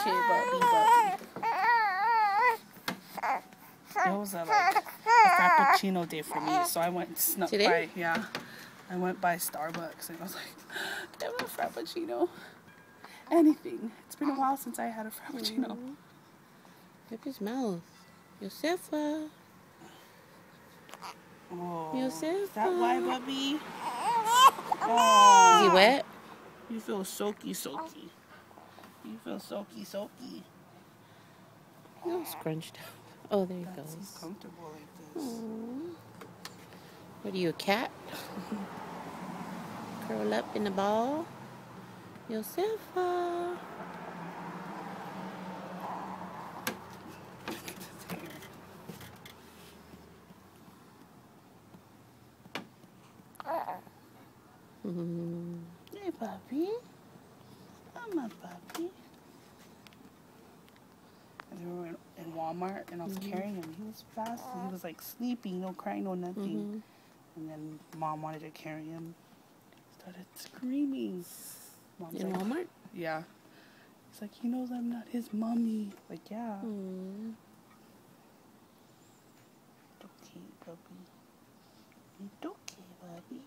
okay, Bubby. It was a frappuccino day for me, so I went and snuck by. Yeah, I went by Starbucks and I was like, "Can I have a frappuccino? Anything." It's been a while since I had a frappuccino. Wipe his mouth. Iosefa. Oh, Iosefa. is that why, Bubby? Oh. Is he wet? You feel soaky. You feel soaky. No, scrunched up. Oh, there he goes. He's comfortable like this. Aww. What are you, a cat? Curl up in the ball. Iosefa. Hey, Bubby. I'm a puppy. And we were in Walmart, and I was carrying him. He was fast. He was like sleeping, no crying, no nothing. And then Mom wanted to carry him. He started screaming. Mom's In like, Walmart? Yeah. He's like, he knows I'm not his mommy. Like, yeah. It's okay, Bubby. It's okay, Bubby.